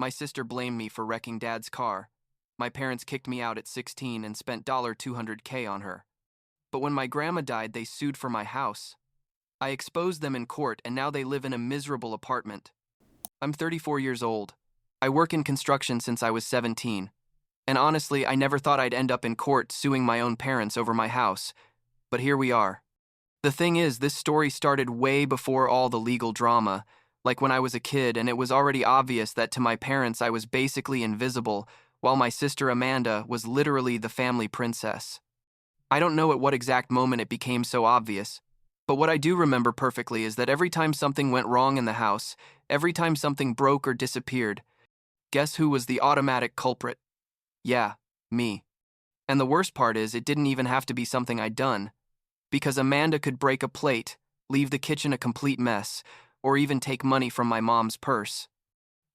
My sister blamed me for wrecking Dad's car. My parents kicked me out at 16 and spent $200K on her. But when my grandma died, they sued for my house. I exposed them in court, and now they live in a miserable apartment. I'm 34 years old. I work in construction since I was 17. And honestly, I never thought I'd end up in court suing my own parents over my house. But here we are. The thing is, this story started way before all the legal drama, like when I was a kid, and it was already obvious that to my parents I was basically invisible, while my sister Amanda was literally the family princess. I don't know at what exact moment it became so obvious, but what I do remember perfectly is that every time something went wrong in the house, every time something broke or disappeared, guess who was the automatic culprit? Yeah, me. And the worst part is, it didn't even have to be something I'd done, because Amanda could break a plate, leave the kitchen a complete mess, or even take money from my mom's purse.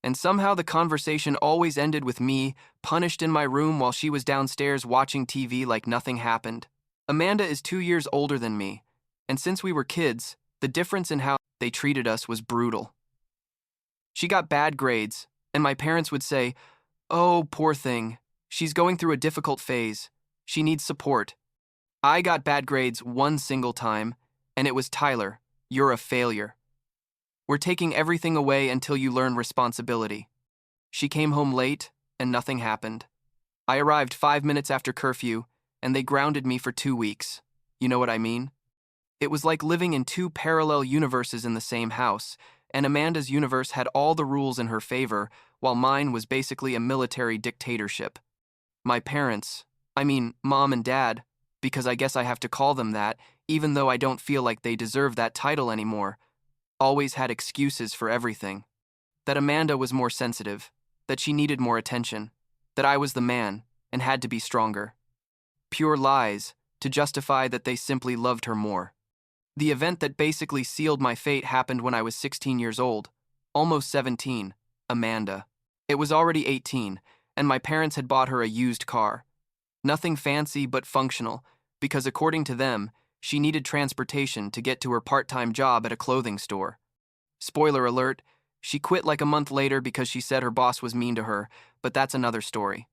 And somehow the conversation always ended with me punished in my room while she was downstairs watching TV like nothing happened. Amanda is 2 years older than me, and since we were kids, the difference in how they treated us was brutal. She got bad grades, and my parents would say, "Oh, poor thing. She's going through a difficult phase. She needs support." I got bad grades one single time, and it was, "Tyler, you're a failure. We're taking everything away until you learn responsibility." She came home late, and nothing happened. I arrived 5 minutes after curfew, and they grounded me for 2 weeks. You know what I mean? It was like living in two parallel universes in the same house, and Amanda's universe had all the rules in her favor, while mine was basically a military dictatorship. My parents, Mom and Dad, because I guess I have to call them that, even though I don't feel like they deserve that title anymore, always had excuses for everything. That Amanda was more sensitive, that she needed more attention, that I was the man and had to be stronger. Pure lies to justify that they simply loved her more. The event that basically sealed my fate happened when I was 16 years old, almost 17, Amanda. It was already 18, and my parents had bought her a used car. Nothing fancy but functional, because according to them, she needed transportation to get to her part-time job at a clothing store. Spoiler alert, she quit like a month later because she said her boss was mean to her, but that's another story.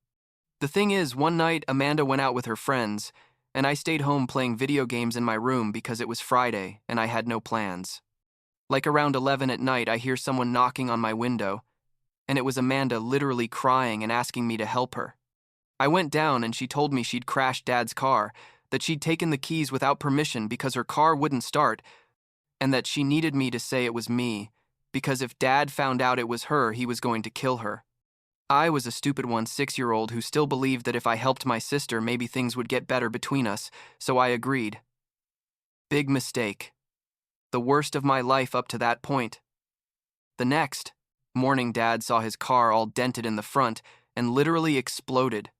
The thing is, one night Amanda went out with her friends, and I stayed home playing video games in my room because it was Friday and I had no plans. Like around 11 at night, I hear someone knocking on my window, and it was Amanda literally crying and asking me to help her. I went down and she told me she'd crashed Dad's car, that she'd taken the keys without permission because her car wouldn't start, and that she needed me to say it was me, because if Dad found out it was her, he was going to kill her. I was a stupid 6-year-old who still believed that if I helped my sister, maybe things would get better between us, so I agreed. Big mistake. The worst of my life up to that point. The next morning, Dad saw his car all dented in the front and literally exploded.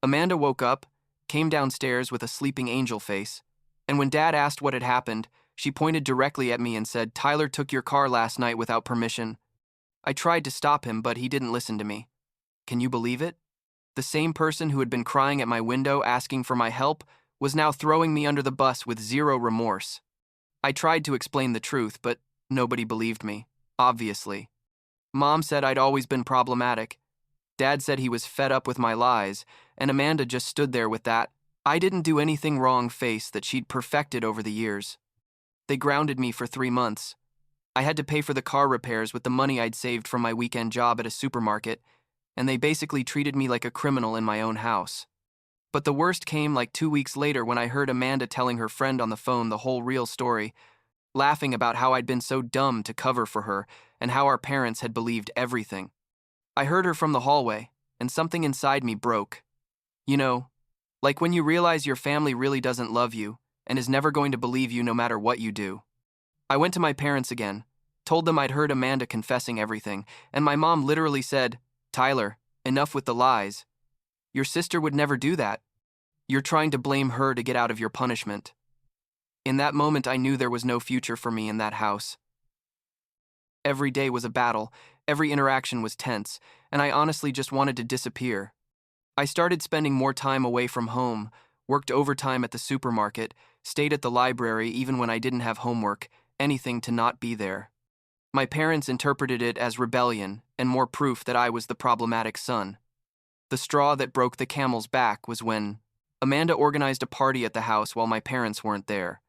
Amanda woke up, came downstairs with a sleeping angel face, and when Dad asked what had happened, she pointed directly at me and said, "Tyler took your car last night without permission." I tried to stop him, but he didn't listen to me. Can you believe it? The same person who had been crying at my window asking for my help was now throwing me under the bus with zero remorse. I tried to explain the truth, but nobody believed me, obviously. Mom said I'd always been problematic. Dad said he was fed up with my lies, and Amanda just stood there with that "I didn't do anything wrong" face that she'd perfected over the years. They grounded me for 3 months. I had to pay for the car repairs with the money I'd saved from my weekend job at a supermarket, and they basically treated me like a criminal in my own house. But the worst came like 2 weeks later when I heard Amanda telling her friend on the phone the whole real story, laughing about how I'd been so dumb to cover for her and how our parents had believed everything. I heard her from the hallway, and something inside me broke. You know, like when you realize your family really doesn't love you and is never going to believe you no matter what you do. I went to my parents again, told them I'd heard Amanda confessing everything, and my mom literally said, "Tyler, enough with the lies. Your sister would never do that. You're trying to blame her to get out of your punishment." In that moment, I knew there was no future for me in that house. Every day was a battle, every interaction was tense, and I honestly just wanted to disappear. I started spending more time away from home, worked overtime at the supermarket, stayed at the library even when I didn't have homework, anything to not be there. My parents interpreted it as rebellion, and more proof that I was the problematic son. The straw that broke the camel's back was when Amanda organized a party at the house while my parents weren't there.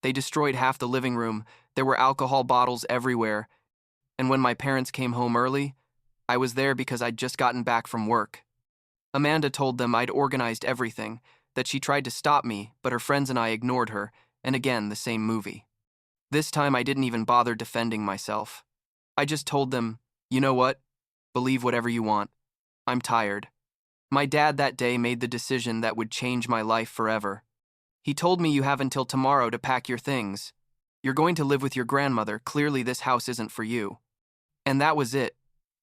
They destroyed half the living room, there were alcohol bottles everywhere, and when my parents came home early, I was there because I'd just gotten back from work. Amanda told them I'd organized everything, that she tried to stop me, but her friends and I ignored her, and again, the same movie. This time I didn't even bother defending myself. I just told them, you know what? Believe whatever you want. I'm tired. My dad that day made the decision that would change my life forever. He told me you have until tomorrow to pack your things. You're going to live with your grandmother, clearly this house isn't for you. And that was it.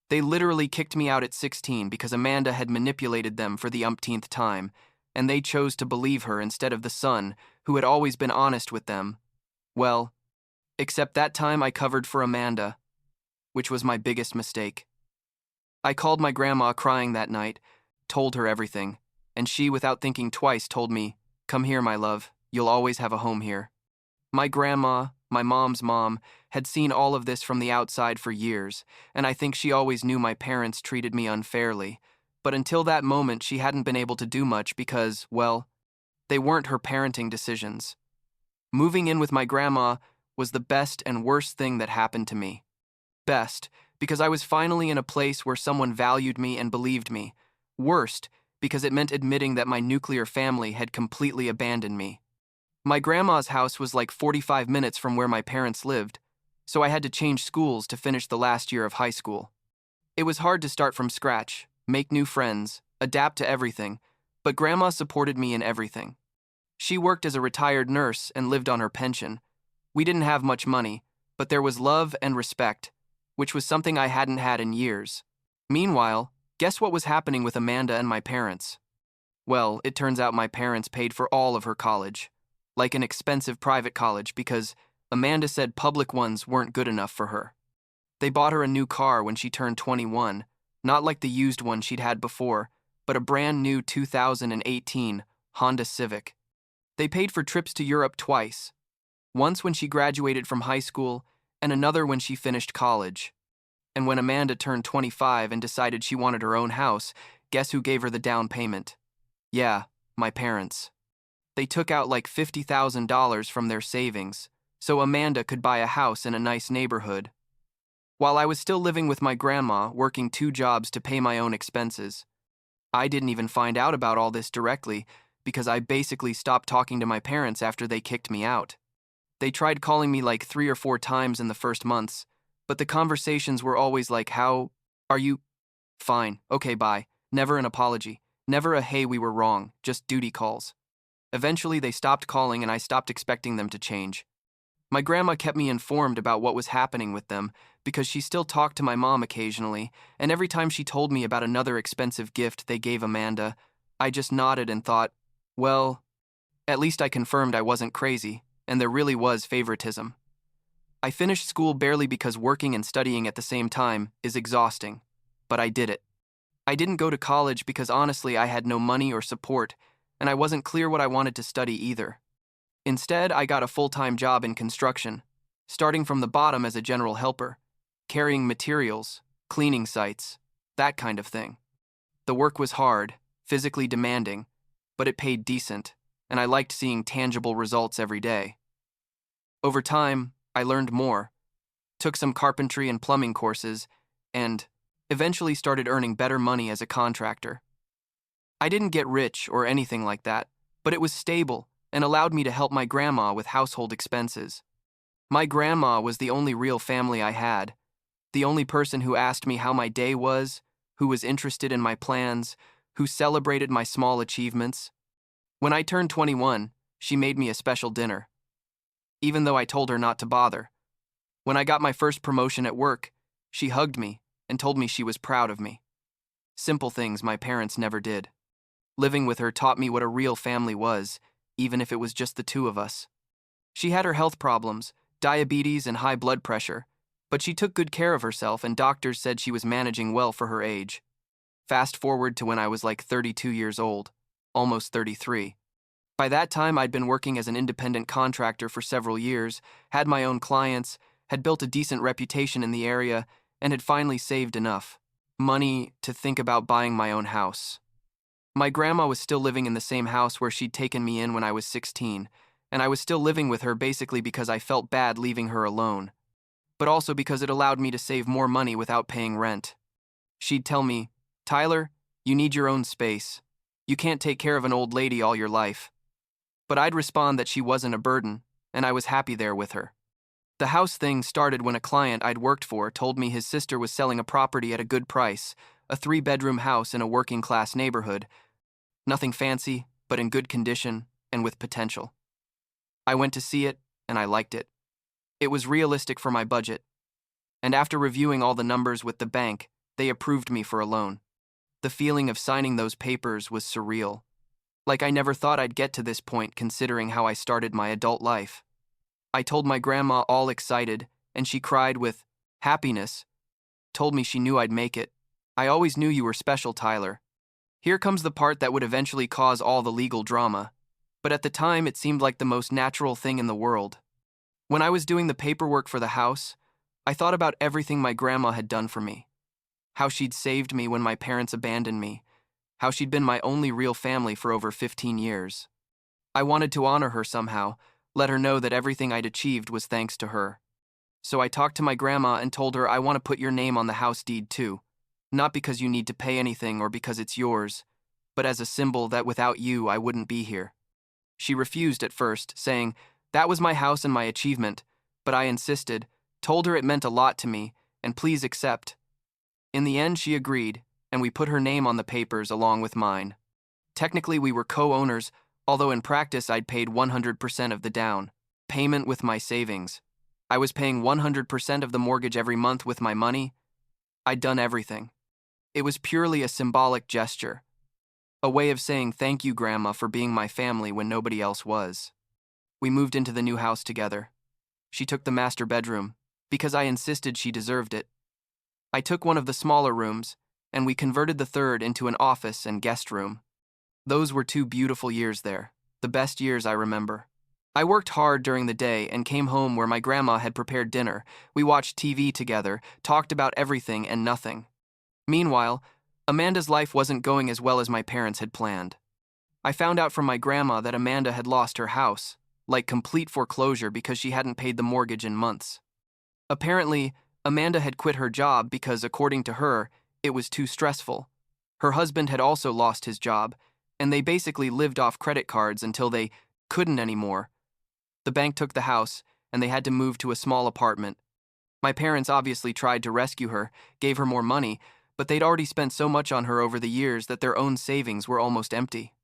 They literally kicked me out at 16 because Amanda had manipulated them for the umpteenth time, and they chose to believe her instead of the son, who had always been honest with them. Well, except that time I covered for Amanda, which was my biggest mistake. I called my grandma crying that night, told her everything, and she, without thinking twice, told me, "Come here, my love, you'll always have a home here." My grandma, my mom's mom, had seen all of this from the outside for years, and I think she always knew my parents treated me unfairly, but until that moment she hadn't been able to do much because, well, they weren't her parenting decisions. Moving in with my grandma was the best and worst thing that happened to me. Best, because I was finally in a place where someone valued me and believed me. Worst, because it meant admitting that my nuclear family had completely abandoned me. My grandma's house was like 45 minutes from where my parents lived, so I had to change schools to finish the last year of high school. It was hard to start from scratch, make new friends, adapt to everything, but Grandma supported me in everything. She worked as a retired nurse and lived on her pension. We didn't have much money, but there was love and respect, which was something I hadn't had in years. Meanwhile, guess what was happening with Amanda and my parents? Well, it turns out my parents paid for all of her college. Like an expensive private college because Amanda said public ones weren't good enough for her. They bought her a new car when she turned 21, not like the used one she'd had before, but a brand new 2018 Honda Civic. They paid for trips to Europe twice, once when she graduated from high school and another when she finished college. And when Amanda turned 25 and decided she wanted her own house, guess who gave her the down payment? Yeah, my parents. They took out like $50,000 from their savings, so Amanda could buy a house in a nice neighborhood. While I was still living with my grandma, working 2 jobs to pay my own expenses. I didn't even find out about all this directly because I basically stopped talking to my parents after they kicked me out. They tried calling me like 3 or 4 times in the first months, but the conversations were always like, "How are you?" "Fine, okay, bye." Never an apology, never a "hey, we were wrong," just duty calls. Eventually, they stopped calling and I stopped expecting them to change. My grandma kept me informed about what was happening with them because she still talked to my mom occasionally, and every time she told me about another expensive gift they gave Amanda, I just nodded and thought, well, at least I confirmed I wasn't crazy, and there really was favoritism. I finished school barely because working and studying at the same time is exhausting, but I did it. I didn't go to college because honestly I had no money or support, and I wasn't clear what I wanted to study either. Instead, I got a full-time job in construction, starting from the bottom as a general helper, carrying materials, cleaning sites, that kind of thing. The work was hard, physically demanding, but it paid decent, and I liked seeing tangible results every day. Over time, I learned more, took some carpentry and plumbing courses, and eventually started earning better money as a contractor. I didn't get rich or anything like that, but it was stable and allowed me to help my grandma with household expenses. My grandma was the only real family I had, the only person who asked me how my day was, who was interested in my plans, who celebrated my small achievements. When I turned 21, she made me a special dinner, even though I told her not to bother. When I got my first promotion at work, she hugged me and told me she was proud of me. Simple things my parents never did. Living with her taught me what a real family was, even if it was just the 2 of us. She had her health problems, diabetes and high blood pressure, but she took good care of herself and doctors said she was managing well for her age. Fast forward to when I was like 32 years old, almost 33. By that time, I'd been working as an independent contractor for several years, had my own clients, had built a decent reputation in the area, and had finally saved enough money to think about buying my own house. My grandma was still living in the same house where she'd taken me in when I was 16, and I was still living with her basically because I felt bad leaving her alone, but also because it allowed me to save more money without paying rent. She'd tell me, "Tyler, you need your own space. You can't take care of an old lady all your life." But I'd respond that she wasn't a burden, and I was happy there with her. The house thing started when a client I'd worked for told me his sister was selling a property at a good price, a 3-bedroom house in a working-class neighborhood. Nothing fancy, but in good condition and with potential. I went to see it, and I liked it. It was realistic for my budget, and after reviewing all the numbers with the bank, they approved me for a loan. The feeling of signing those papers was surreal. Like I never thought I'd get to this point considering how I started my adult life. I told my grandma all excited, and she cried with happiness, told me she knew I'd make it. "I always knew you were special, Tyler." Here comes the part that would eventually cause all the legal drama, but at the time it seemed like the most natural thing in the world. When I was doing the paperwork for the house, I thought about everything my grandma had done for me. How she'd saved me when my parents abandoned me. How she'd been my only real family for over 15 years. I wanted to honor her somehow, let her know that everything I'd achieved was thanks to her. So I talked to my grandma and told her I want to put your name on the house deed too. Not because you need to pay anything or because it's yours, but as a symbol that without you I wouldn't be here. She refused at first, saying that was my house and my achievement, but I insisted, told her it meant a lot to me, and please accept. In the end, she agreed, and we put her name on the papers along with mine. Technically, we were co-owners, although in practice I'd paid 100% of the down payment with my savings. I was paying 100% of the mortgage every month with my money. I'd done everything. It was purely a symbolic gesture, a way of saying thank you, Grandma, for being my family when nobody else was. We moved into the new house together. She took the master bedroom, because I insisted she deserved it. I took one of the smaller rooms, and we converted the third into an office and guest room. Those were 2 beautiful years there, the best years I remember. I worked hard during the day and came home where my grandma had prepared dinner. We watched TV together, talked about everything and nothing. Meanwhile, Amanda's life wasn't going as well as my parents had planned. I found out from my grandma that Amanda had lost her house, like complete foreclosure because she hadn't paid the mortgage in months. Apparently, Amanda had quit her job because, according to her, it was too stressful. Her husband had also lost his job, and they basically lived off credit cards until they couldn't anymore. The bank took the house, and they had to move to a small apartment. My parents obviously tried to rescue her, gave her more money, but they'd already spent so much on her over the years that their own savings were almost empty.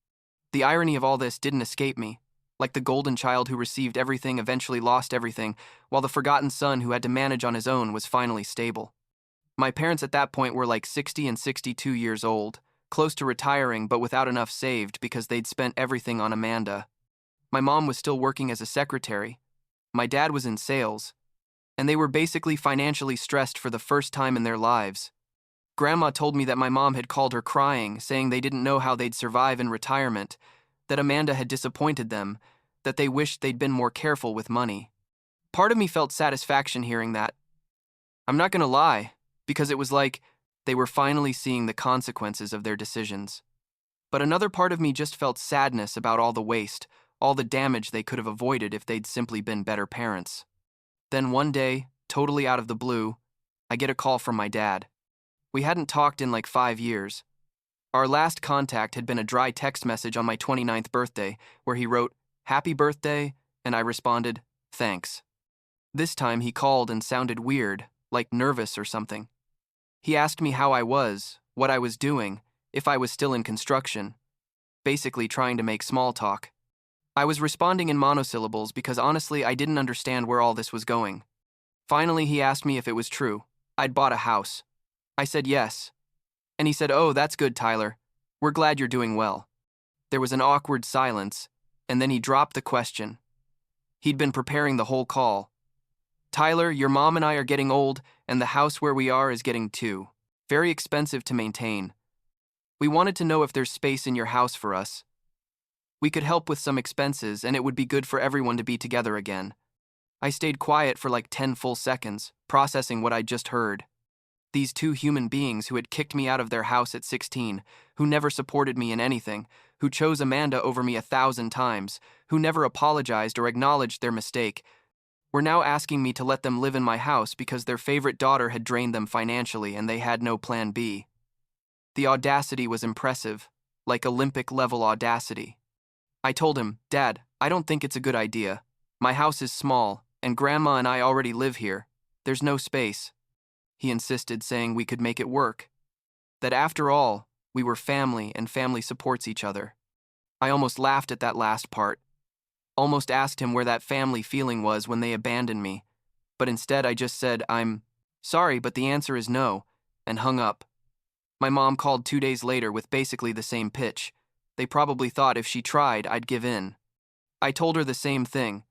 The irony of all this didn't escape me. Like the golden child who received everything eventually lost everything, while the forgotten son who had to manage on his own was finally stable. My parents at that point were like 60 and 62 years old, close to retiring but without enough saved because they'd spent everything on Amanda. My mom was still working as a secretary. My dad was in sales. And they were basically financially stressed for the first time in their lives. Grandma told me that my mom had called her crying, saying they didn't know how they'd survive in retirement, that Amanda had disappointed them, that they wished they'd been more careful with money. Part of me felt satisfaction hearing that. I'm not gonna lie, because it was like they were finally seeing the consequences of their decisions. But another part of me just felt sadness about all the waste, all the damage they could have avoided if they'd simply been better parents. Then one day, totally out of the blue, I get a call from my dad. We hadn't talked in like 5 years. Our last contact had been a dry text message on my 29th birthday, where he wrote, "Happy birthday," and I responded, "Thanks." This time he called and sounded weird, like nervous or something. He asked me how I was, what I was doing, if I was still in construction, basically trying to make small talk. I was responding in monosyllables because honestly I didn't understand where all this was going. Finally he asked me if it was true. I'd bought a house. I said yes. And he said, "Oh, that's good, Tyler. We're glad you're doing well." There was an awkward silence, and then he dropped the question. He'd been preparing the whole call. "Tyler, your mom and I are getting old, and the house where we are is getting too very expensive to maintain. We wanted to know if there's space in your house for us. We could help with some expenses, and it would be good for everyone to be together again." I stayed quiet for like 10 full seconds, processing what I'd just heard. These two human beings who had kicked me out of their house at 16, who never supported me in anything, who chose Amanda over me 1,000 times, who never apologized or acknowledged their mistake, were now asking me to let them live in my house because their favorite daughter had drained them financially and they had no plan B. The audacity was impressive, like Olympic-level audacity. I told him, "Dad, I don't think it's a good idea. My house is small, and Grandma and I already live here. There's no space." He insisted, saying we could make it work. That after all, we were family and family supports each other. I almost laughed at that last part. Almost asked him where that family feeling was when they abandoned me. But instead I just said, "I'm sorry, but the answer is no," and hung up. My mom called 2 days later with basically the same pitch. They probably thought if she tried, I'd give in. I told her the same thing.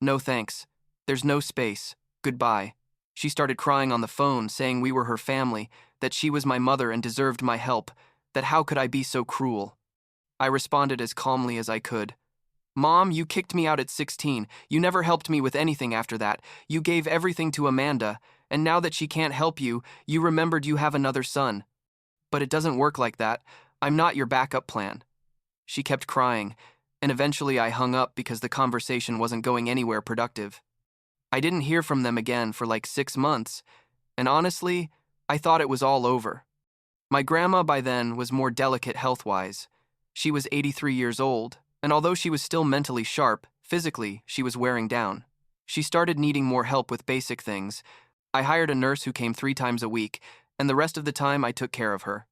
"No thanks. There's no space. Goodbye." She started crying on the phone, saying we were her family, that she was my mother and deserved my help, that how could I be so cruel? I responded as calmly as I could. "Mom, you kicked me out at 16. You never helped me with anything after that. You gave everything to Amanda, and now that she can't help you, you remembered you have another son. But it doesn't work like that. I'm not your backup plan." She kept crying, and eventually I hung up because the conversation wasn't going anywhere productive. I didn't hear from them again for like 6 months, and honestly, I thought it was all over. My grandma by then was more delicate health-wise. She was 83 years old, and although she was still mentally sharp, physically, she was wearing down. She started needing more help with basic things. I hired a nurse who came 3 times a week, and the rest of the time I took care of her.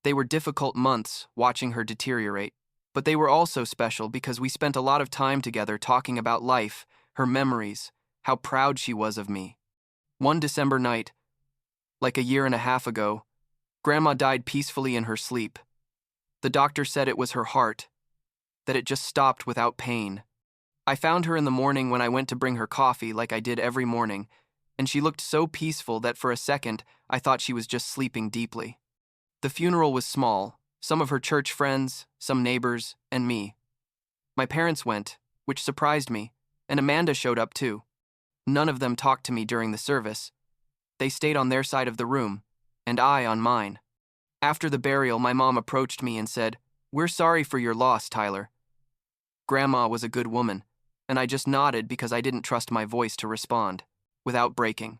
They were difficult months watching her deteriorate, but they were also special because we spent a lot of time together talking about life, her memories, how proud she was of me. One December night, like a year and a half ago, Grandma died peacefully in her sleep. The doctor said it was her heart, that it just stopped without pain. I found her in the morning when I went to bring her coffee like I did every morning, and she looked so peaceful that for a second I thought she was just sleeping deeply. The funeral was small, some of her church friends, some neighbors, and me. My parents went, which surprised me, and Amanda showed up too. None of them talked to me during the service. They stayed on their side of the room, and I on mine. After the burial, my mom approached me and said, "We're sorry for your loss, Tyler." Grandma was a good woman, and I just nodded because I didn't trust my voice to respond, without breaking.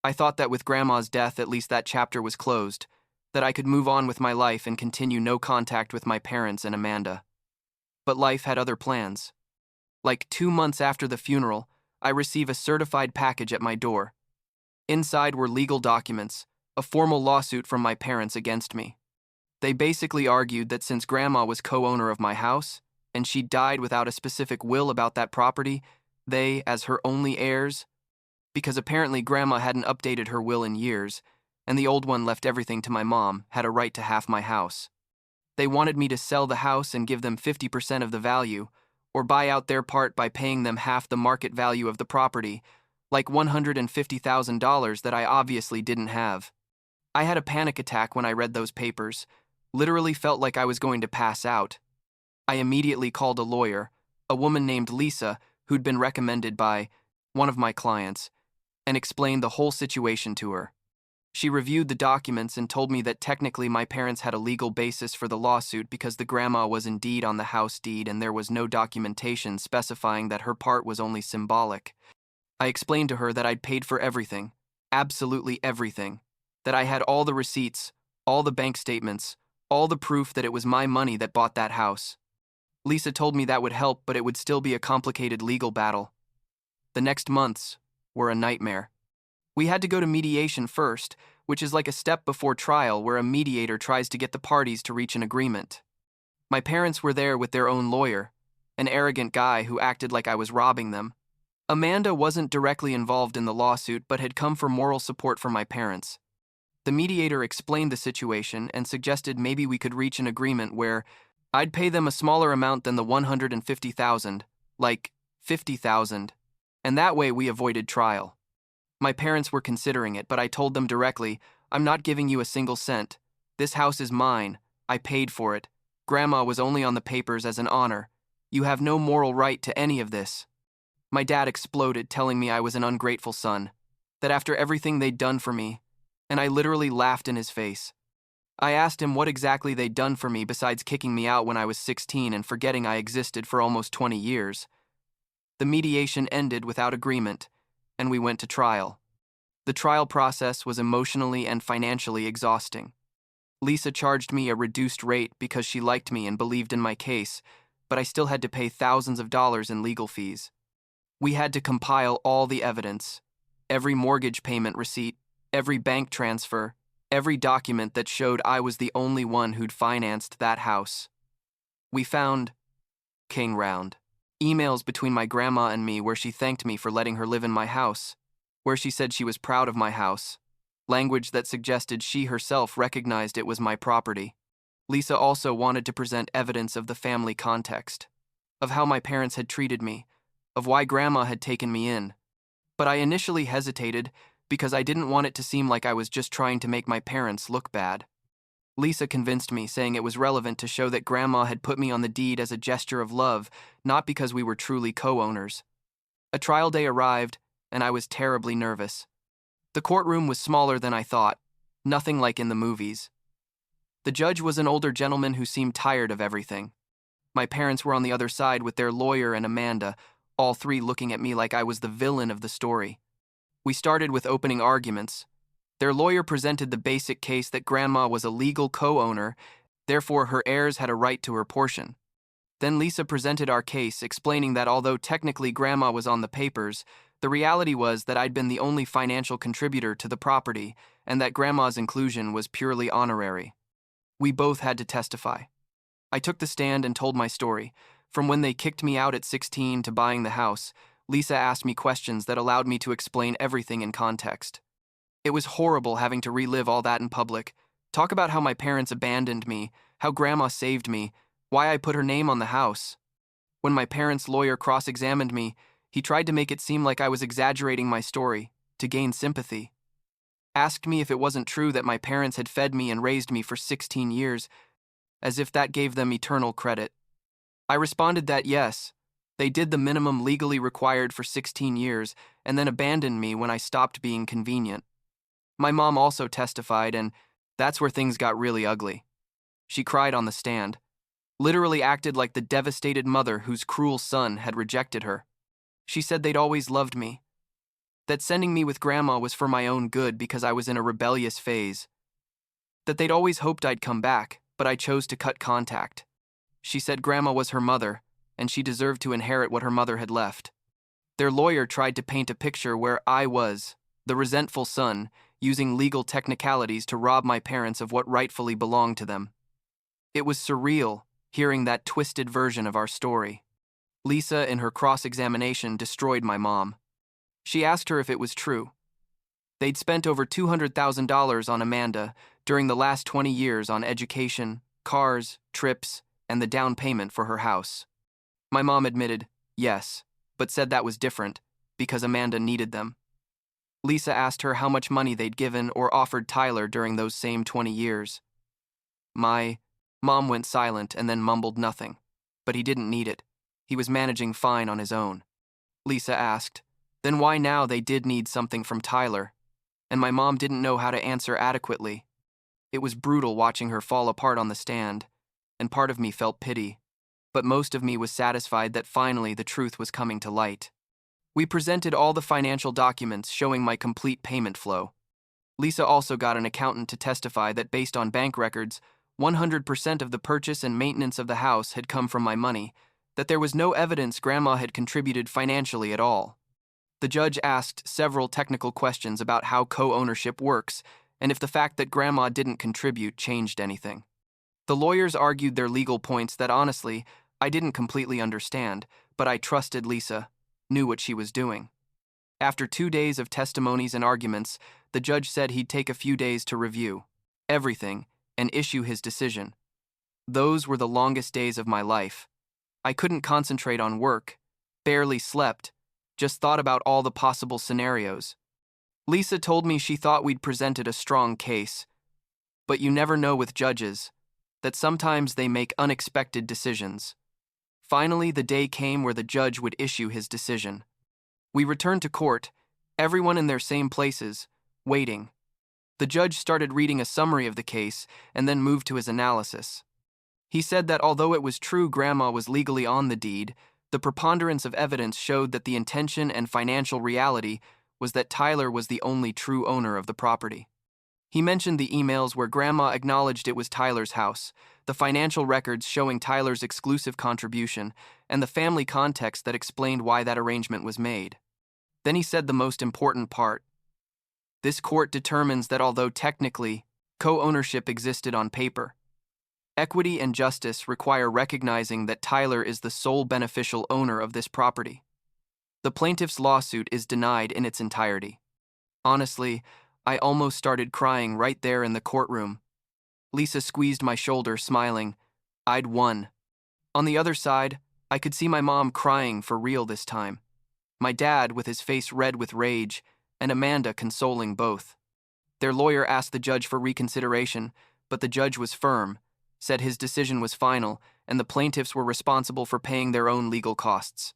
I thought that with Grandma's death, at least that chapter was closed, that I could move on with my life and continue no contact with my parents and Amanda. But life had other plans. Like 2 months after the funeral, I receive a certified package at my door. Inside were legal documents, a formal lawsuit from my parents against me. They basically argued that since Grandma was co-owner of my house, and she died without a specific will about that property, they, as her only heirs, because apparently Grandma hadn't updated her will in years, and the old one left everything to my mom, had a right to half my house. They wanted me to sell the house and give them 50% of the value, or buy out their part by paying them half the market value of the property, like $150,000 that I obviously didn't have. I had a panic attack when I read those papers, literally felt like I was going to pass out. I immediately called a lawyer, a woman named Lisa, who'd been recommended by one of my clients, and explained the whole situation to her. She reviewed the documents and told me that technically my parents had a legal basis for the lawsuit because the grandma was indeed on the house deed and there was no documentation specifying that her part was only symbolic. I explained to her that I'd paid for everything, absolutely everything, that I had all the receipts, all the bank statements, all the proof that it was my money that bought that house. Lisa told me that would help, but it would still be a complicated legal battle. The next months were a nightmare. We had to go to mediation first, which is like a step before trial where a mediator tries to get the parties to reach an agreement. My parents were there with their own lawyer, an arrogant guy who acted like I was robbing them. Amanda wasn't directly involved in the lawsuit but had come for moral support from my parents. The mediator explained the situation and suggested maybe we could reach an agreement where I'd pay them a smaller amount than the $150,000, like $50,000, and that way we avoided trial. My parents were considering it, but I told them directly, "I'm not giving you a single cent. This house is mine. I paid for it. Grandma was only on the papers as an honor. You have no moral right to any of this." My dad exploded, telling me I was an ungrateful son, that after everything they'd done for me, and I literally laughed in his face. I asked him what exactly they'd done for me besides kicking me out when I was 16 and forgetting I existed for almost 20 years. The mediation ended without agreement, and we went to trial. The trial process was emotionally and financially exhausting. Lisa charged me a reduced rate because she liked me and believed in my case, but I still had to pay thousands of dollars in legal fees. We had to compile all the evidence, every mortgage payment receipt, every bank transfer, every document that showed I was the only one who'd financed that house. We found King Round emails between my grandma and me where she thanked me for letting her live in my house, where she said she was proud of my house, language that suggested she herself recognized it was my property. Lisa also wanted to present evidence of the family context, of how my parents had treated me, of why Grandma had taken me in. But I initially hesitated because I didn't want it to seem like I was just trying to make my parents look bad. Lisa convinced me, saying it was relevant to show that Grandma had put me on the deed as a gesture of love, not because we were truly co-owners. A trial day arrived, and I was terribly nervous. The courtroom was smaller than I thought, nothing like in the movies. The judge was an older gentleman who seemed tired of everything. My parents were on the other side with their lawyer and Amanda, all three looking at me like I was the villain of the story. We started with opening arguments. Their lawyer presented the basic case that Grandma was a legal co-owner, therefore her heirs had a right to her portion. Then Lisa presented our case, explaining that although technically Grandma was on the papers, the reality was that I'd been the only financial contributor to the property and that Grandma's inclusion was purely honorary. We both had to testify. I took the stand and told my story. From when they kicked me out at 16 to buying the house, Lisa asked me questions that allowed me to explain everything in context. It was horrible having to relive all that in public. Talk about how my parents abandoned me, how Grandma saved me, why I put her name on the house. When my parents' lawyer cross-examined me, he tried to make it seem like I was exaggerating my story, to gain sympathy. Asked me if it wasn't true that my parents had fed me and raised me for 16 years, as if that gave them eternal credit. I responded that yes, they did the minimum legally required for 16 years and then abandoned me when I stopped being convenient. My mom also testified, and that's where things got really ugly. She cried on the stand, literally acted like the devastated mother whose cruel son had rejected her. She said they'd always loved me, that sending me with Grandma was for my own good because I was in a rebellious phase, that they'd always hoped I'd come back, but I chose to cut contact. She said Grandma was her mother, and she deserved to inherit what her mother had left. Their lawyer tried to paint a picture where I was, the resentful son, using legal technicalities to rob my parents of what rightfully belonged to them. It was surreal, hearing that twisted version of our story. Lisa, in her cross-examination, destroyed my mom. She asked her if it was true. They'd spent over $200,000 on Amanda during the last 20 years on education, cars, trips, and the down payment for her house. My mom admitted, yes, but said that was different, because Amanda needed them. Lisa asked her how much money they'd given or offered Tyler during those same 20 years. My mom went silent and then mumbled nothing, but he didn't need it. He was managing fine on his own. Lisa asked, then why now they did need something from Tyler? And my mom didn't know how to answer adequately. It was brutal watching her fall apart on the stand, and part of me felt pity, but most of me was satisfied that finally the truth was coming to light. We presented all the financial documents showing my complete payment flow. Lisa also got an accountant to testify that based on bank records, 100% of the purchase and maintenance of the house had come from my money, that there was no evidence Grandma had contributed financially at all. The judge asked several technical questions about how co-ownership works and if the fact that Grandma didn't contribute changed anything. The lawyers argued their legal points that honestly, I didn't completely understand, but I trusted Lisa, knew what she was doing. After 2 days of testimonies and arguments, the judge said he'd take a few days to review everything and issue his decision. Those were the longest days of my life. I couldn't concentrate on work, barely slept, just thought about all the possible scenarios. Lisa told me she thought we'd presented a strong case, but you never know with judges, that sometimes they make unexpected decisions. Finally, the day came where the judge would issue his decision. We returned to court, everyone in their same places, waiting. The judge started reading a summary of the case and then moved to his analysis. He said that although it was true Grandma was legally on the deed, the preponderance of evidence showed that the intention and financial reality was that Tyler was the only true owner of the property. He mentioned the emails where Grandma acknowledged it was Tyler's house, the financial records showing Tyler's exclusive contribution, and the family context that explained why that arrangement was made. Then he said the most important part. This court determines that although technically co-ownership existed on paper, equity and justice require recognizing that Tyler is the sole beneficial owner of this property. The plaintiff's lawsuit is denied in its entirety. Honestly, I almost started crying right there in the courtroom. Lisa squeezed my shoulder, smiling. I'd won. On the other side, I could see my mom crying for real this time. My dad with his face red with rage, and Amanda consoling both. Their lawyer asked the judge for reconsideration, but the judge was firm, said his decision was final, and the plaintiffs were responsible for paying their own legal costs.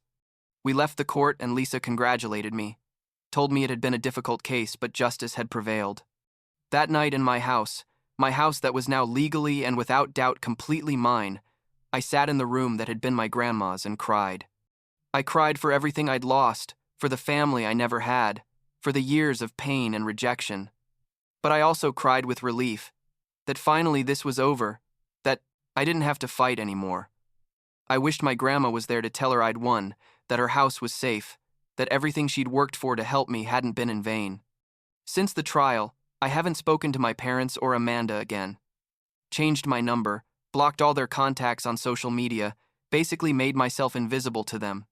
We left the court and Lisa congratulated me, told me it had been a difficult case, but justice had prevailed. That night in my house that was now legally and without doubt completely mine, I sat in the room that had been my grandma's and cried. I cried for everything I'd lost, for the family I never had, for the years of pain and rejection. But I also cried with relief, that finally this was over, that I didn't have to fight anymore. I wished my grandma was there to tell her I'd won, that her house was safe, that everything she'd worked for to help me hadn't been in vain. Since the trial, I haven't spoken to my parents or Amanda again. Changed my number, blocked all their contacts on social media, basically made myself invisible to them.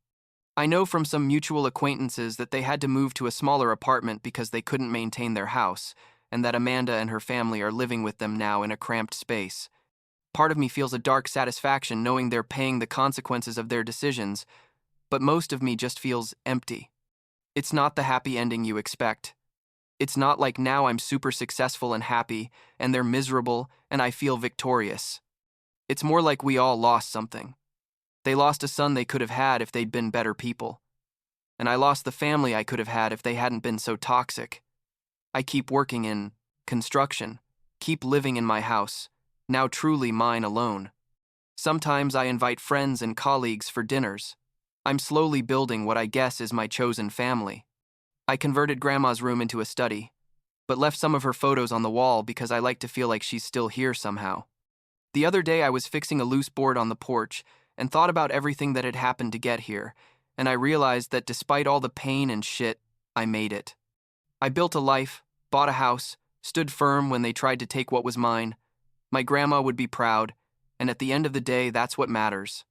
I know from some mutual acquaintances that they had to move to a smaller apartment because they couldn't maintain their house, and that Amanda and her family are living with them now in a cramped space. Part of me feels a dark satisfaction knowing they're paying the consequences of their decisions, but most of me just feels empty. It's not the happy ending you expect. It's not like now I'm super successful and happy, and they're miserable, and I feel victorious. It's more like we all lost something. They lost a son they could have had if they'd been better people. And I lost the family I could have had if they hadn't been so toxic. I keep working in construction, keep living in my house, now truly mine alone. Sometimes I invite friends and colleagues for dinners. I'm slowly building what I guess is my chosen family. I converted Grandma's room into a study, but left some of her photos on the wall because I like to feel like she's still here somehow. The other day I was fixing a loose board on the porch and thought about everything that had happened to get here, and I realized that despite all the pain and shit, I made it. I built a life, bought a house, stood firm when they tried to take what was mine. My grandma would be proud, and at the end of the day, that's what matters.